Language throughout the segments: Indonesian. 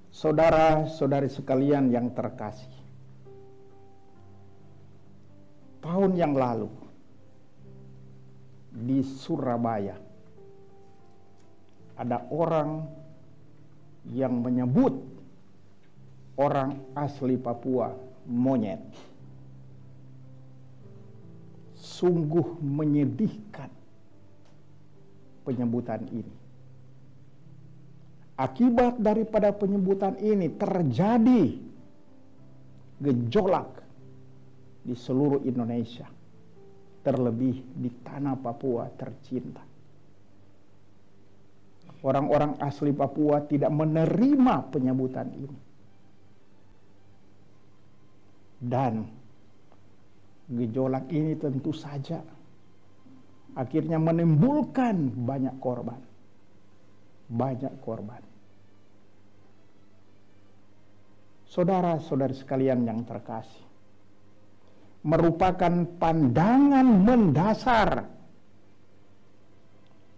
Saudara-saudari sekalian yang terkasih, tahun yang lalu di Surabaya ada orang yang menyebut orang asli Papua monyet. Sungguh menyedihkan penyebutan ini. Akibat daripada penyebutan ini terjadi gejolak di seluruh Indonesia, terlebih di tanah Papua tercinta. Orang-orang asli Papua tidak menerima penyebutan ini. Dan gejolak ini tentu saja akhirnya menimbulkan banyak korban. Banyak korban. Saudara-saudari sekalian yang terkasih, merupakan pandangan mendasar,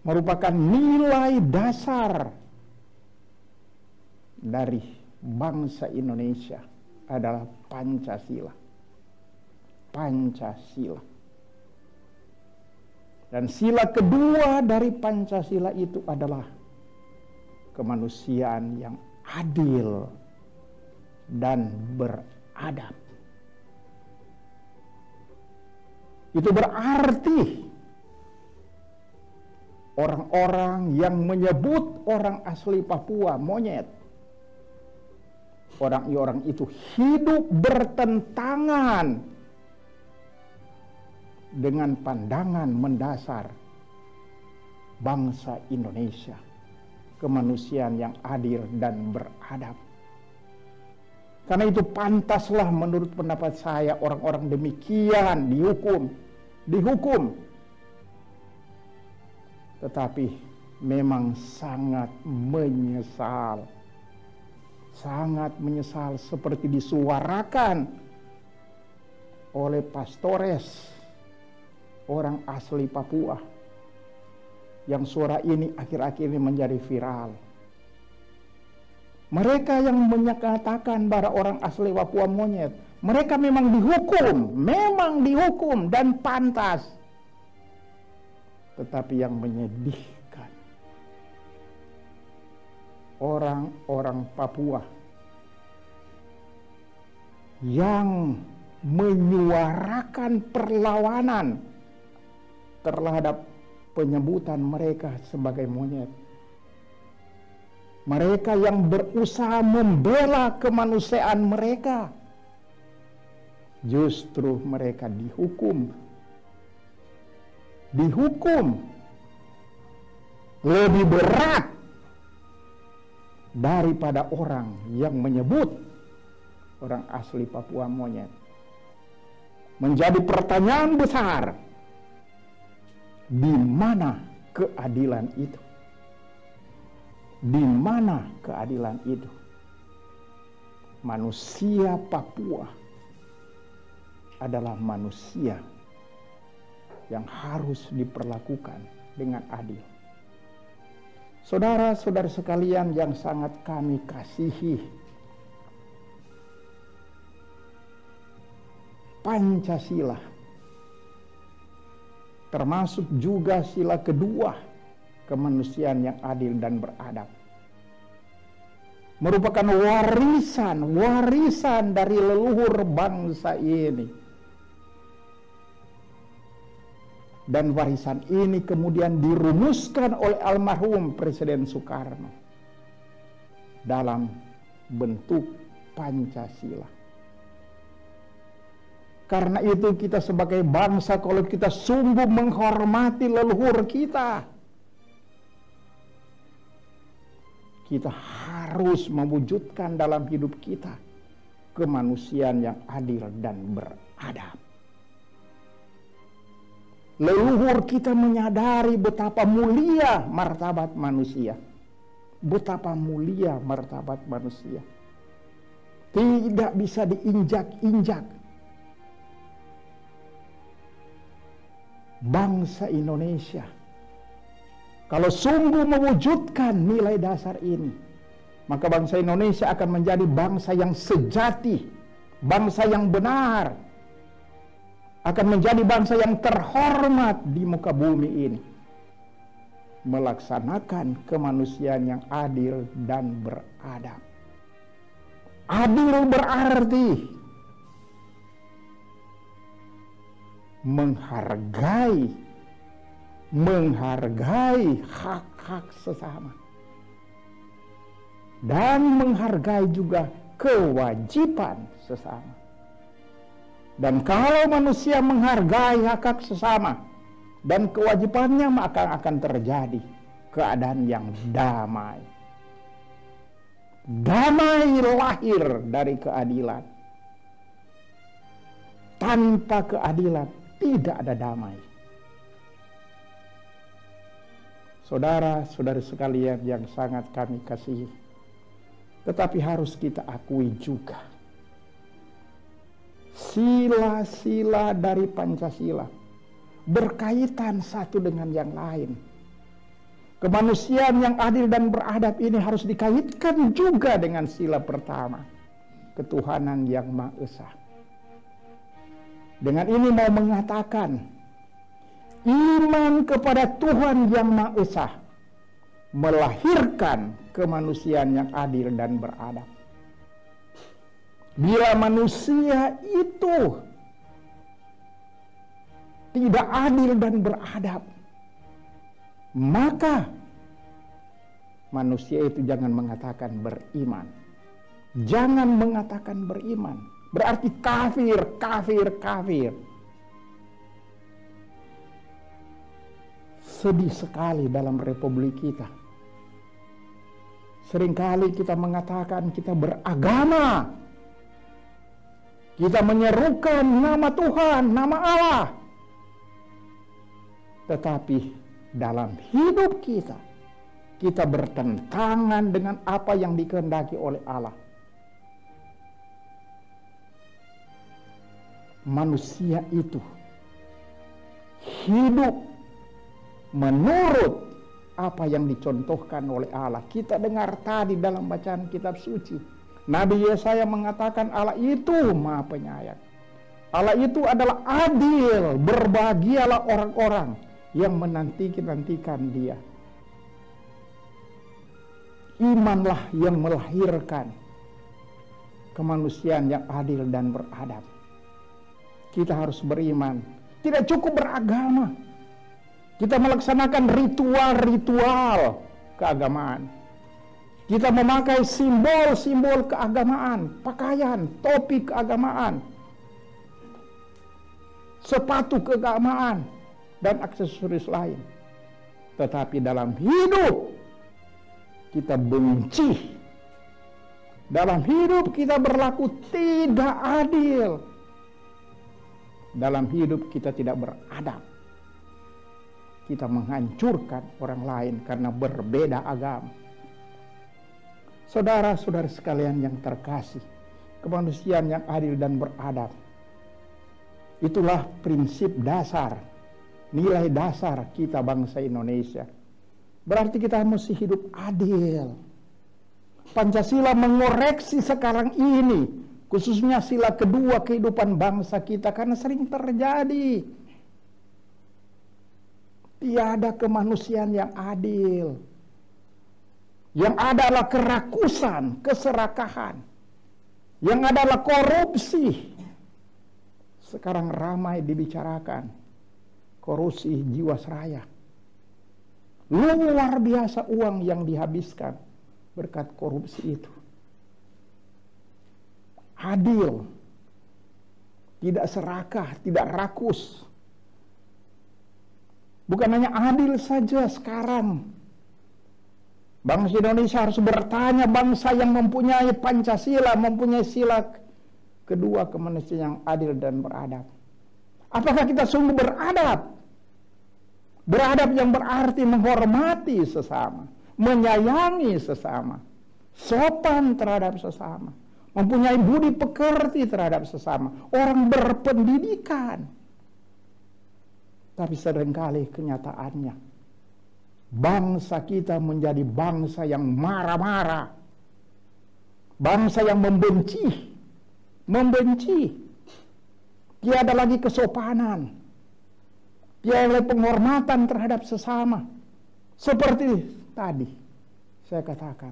merupakan nilai dasar dari bangsa Indonesia adalah Pancasila. Pancasila. Dan sila kedua dari Pancasila itu adalah kemanusiaan yang adil dan beradab. Itu berarti orang-orang yang menyebut orang asli Papua monyet, orang-orang itu hidup bertentangan dengan pandangan mendasar bangsa Indonesia, kemanusiaan yang adil dan beradab. Karena itu pantaslah menurut pendapat saya orang-orang demikian dihukum. Tetapi memang sangat menyesal seperti disuarakan oleh pastores orang asli Papua yang suara ini akhir-akhir ini menjadi viral. Mereka yang menyatakan bahwa orang asli Papua monyet, mereka memang dihukum dan pantas. Tetapi yang menyedihkan, orang-orang Papua yang menyuarakan perlawanan terhadap penyebutan mereka sebagai monyet. Mereka yang berusaha membela kemanusiaan mereka, justru mereka dihukum lebih berat daripada orang yang menyebut orang asli Papua monyet. Menjadi pertanyaan besar, di mana keadilan itu? Di mana keadilan itu? Manusia Papua adalah manusia yang harus diperlakukan dengan adil. Saudara-saudara sekalian yang sangat kami kasihi, Pancasila termasuk juga sila kedua, kemanusiaan yang adil dan beradab, merupakan warisan dari leluhur bangsa ini. Dan warisan ini kemudian dirumuskan oleh almarhum Presiden Soekarno dalam bentuk Pancasila. Karena itu kita sebagai bangsa, kalau kita sungguh menghormati leluhur kita, kita harus mewujudkan dalam hidup kita kemanusiaan yang adil dan beradab. Leluhur kita menyadari betapa mulia martabat manusia. Betapa mulia martabat manusia. Tidak bisa diinjak-injak. Bangsa Indonesia, kalau sungguh mewujudkan nilai dasar ini, maka bangsa Indonesia akan menjadi bangsa yang sejati, bangsa yang benar, akan menjadi bangsa yang terhormat di muka bumi ini, melaksanakan kemanusiaan yang adil dan beradab. Adil berarti menghargai hak-hak sesama, dan menghargai juga kewajiban sesama. Dan kalau manusia menghargai hak-hak sesama dan kewajibannya, maka akan terjadi keadaan yang damai. Damai lahir dari keadilan. Tanpa keadilan tidak ada damai. Saudara-saudari sekalian yang sangat kami kasihi, tetapi harus kita akui juga, sila-sila dari Pancasila berkaitan satu dengan yang lain. Kemanusiaan yang adil dan beradab ini harus dikaitkan juga dengan sila pertama, ketuhanan yang Maha Esa. Dengan ini mau mengatakan, iman kepada Tuhan yang Maha Esa melahirkan kemanusiaan yang adil dan beradab. Bila manusia itu tidak adil dan beradab, maka manusia itu jangan mengatakan beriman. Jangan mengatakan beriman. Berarti kafir, kafir, kafir. Sedih sekali dalam republik kita. Seringkali kita mengatakan kita beragama. Kita menyerukan nama Tuhan, nama Allah. Tetapi dalam hidup kita, kita bertentangan dengan apa yang dikehendaki oleh Allah. Manusia itu hidup menurut apa yang dicontohkan oleh Allah. Kita dengar tadi dalam bacaan kitab suci, Nabi Yesaya mengatakan Allah itu Maha Penyayang. Allah itu adalah adil. Berbahagialah orang-orang yang menanti-nantikan Dia. Imanlah yang melahirkan kemanusiaan yang adil dan beradab. Kita harus beriman. Tidak cukup beragama. Kita melaksanakan ritual-ritual keagamaan. Kita memakai simbol-simbol keagamaan, pakaian, topi keagamaan, sepatu keagamaan, dan aksesoris lain. Tetapi dalam hidup kita benci. Dalam hidup kita berlaku tidak adil. Dalam hidup kita tidak beradab. Kita menghancurkan orang lain karena berbeda agama. Saudara-saudara sekalian yang terkasih, kemanusiaan yang adil dan beradab, itulah prinsip dasar, nilai dasar kita bangsa Indonesia. Berarti kita mesti hidup adil. Pancasila mengoreksi sekarang ini, khususnya sila kedua kehidupan bangsa kita, karena sering terjadi tiada kemanusiaan yang adil. Yang ada adalah kerakusan, keserakahan. Yang ada adalah korupsi. Sekarang ramai dibicarakan korupsi Jiwasraya. Luar biasa uang yang dihabiskan berkat korupsi itu. Adil, tidak serakah, tidak rakus. Bukan hanya adil saja sekarang. Bangsa Indonesia harus bertanya, bangsa yang mempunyai Pancasila, mempunyai sila kedua kemanusiaan yang adil dan beradab. Apakah kita sungguh beradab? Beradab yang berarti menghormati sesama, menyayangi sesama, sopan terhadap sesama, mempunyai budi pekerti terhadap sesama, orang berpendidikan. Tapi seringkali kenyataannya bangsa kita menjadi bangsa yang marah-marah, Bangsa yang membenci. Tiada lagi kesopanan. Tiada lagi penghormatan terhadap sesama. Seperti tadi saya katakan.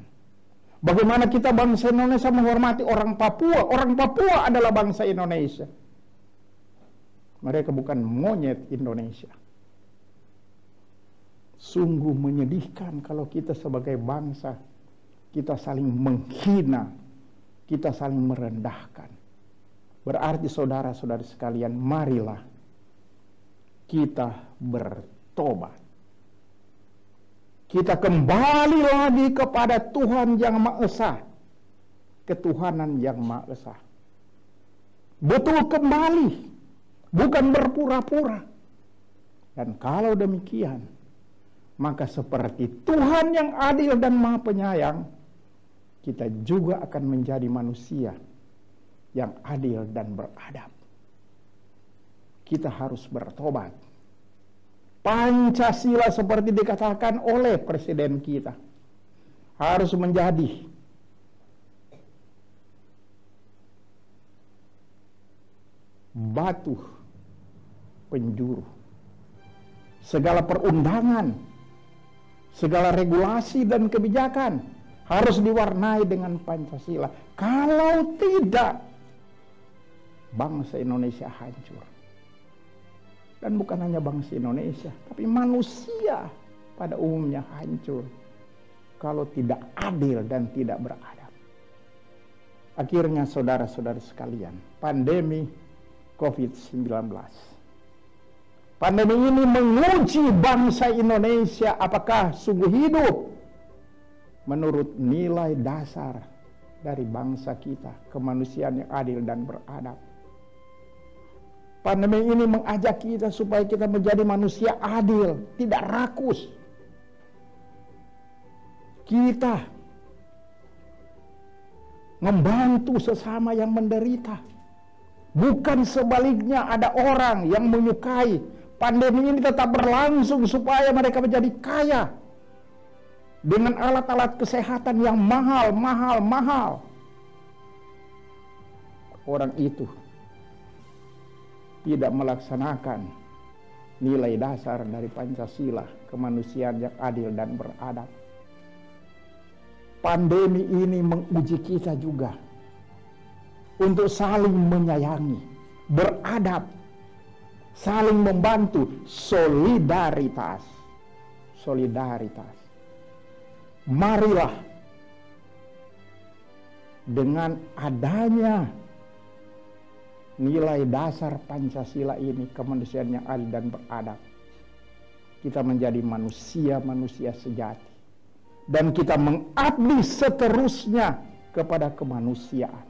Bagaimana kita bangsa Indonesia menghormati orang Papua. Orang Papua adalah bangsa Indonesia. Mereka bukan monyet Indonesia. Sungguh menyedihkan kalau kita sebagai bangsa, kita saling menghina, kita saling merendahkan. Berarti saudara-saudari sekalian, marilah kita bertobat. Kita kembali lagi kepada Tuhan yang Maha Esa. Ketuhanan yang Maha Esa. Betul kembali. Bukan berpura-pura. Dan kalau demikian, maka seperti Tuhan yang adil dan Maha Penyayang, kita juga akan menjadi manusia yang adil dan beradab. Kita harus bertobat. Pancasila seperti dikatakan oleh presiden kita harus menjadi batu penjuru segala perundangan, segala regulasi dan kebijakan harus diwarnai dengan Pancasila. Kalau tidak, bangsa Indonesia hancur. Dan bukan hanya bangsa Indonesia, tapi manusia pada umumnya hancur kalau tidak adil dan tidak beradab. Akhirnya saudara-saudara sekalian, pandemi COVID-19. Pandemi ini menguji bangsa Indonesia apakah sungguh hidup menurut nilai dasar dari bangsa kita, kemanusiaan yang adil dan beradab. Pandemi ini mengajak kita supaya kita menjadi manusia adil, tidak rakus. Kita membantu sesama yang menderita. Bukan sebaliknya ada orang yang menyukai pandemi ini tetap berlangsung supaya mereka menjadi kaya dengan alat-alat kesehatan yang mahal. Orang itu tidak melaksanakan nilai dasar dari Pancasila, kemanusiaan yang adil dan beradab. Pandemi ini menguji kita juga untuk saling menyayangi, beradab, saling membantu, solidaritas. Marilah dengan adanya nilai dasar Pancasila ini, kemanusiaan yang adil dan beradab, kita menjadi manusia sejati. Dan kita mengabdi seterusnya kepada kemanusiaan.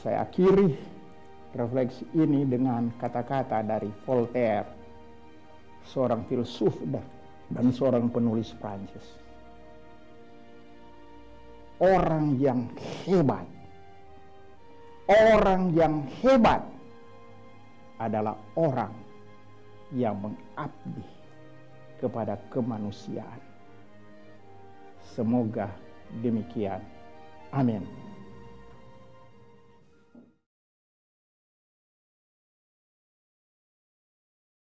Saya akhiri refleksi ini dengan kata-kata dari Voltaire, seorang filsuf dan seorang penulis Prancis. Orang yang hebat adalah orang yang mengabdi kepada kemanusiaan. Semoga demikian. Amin.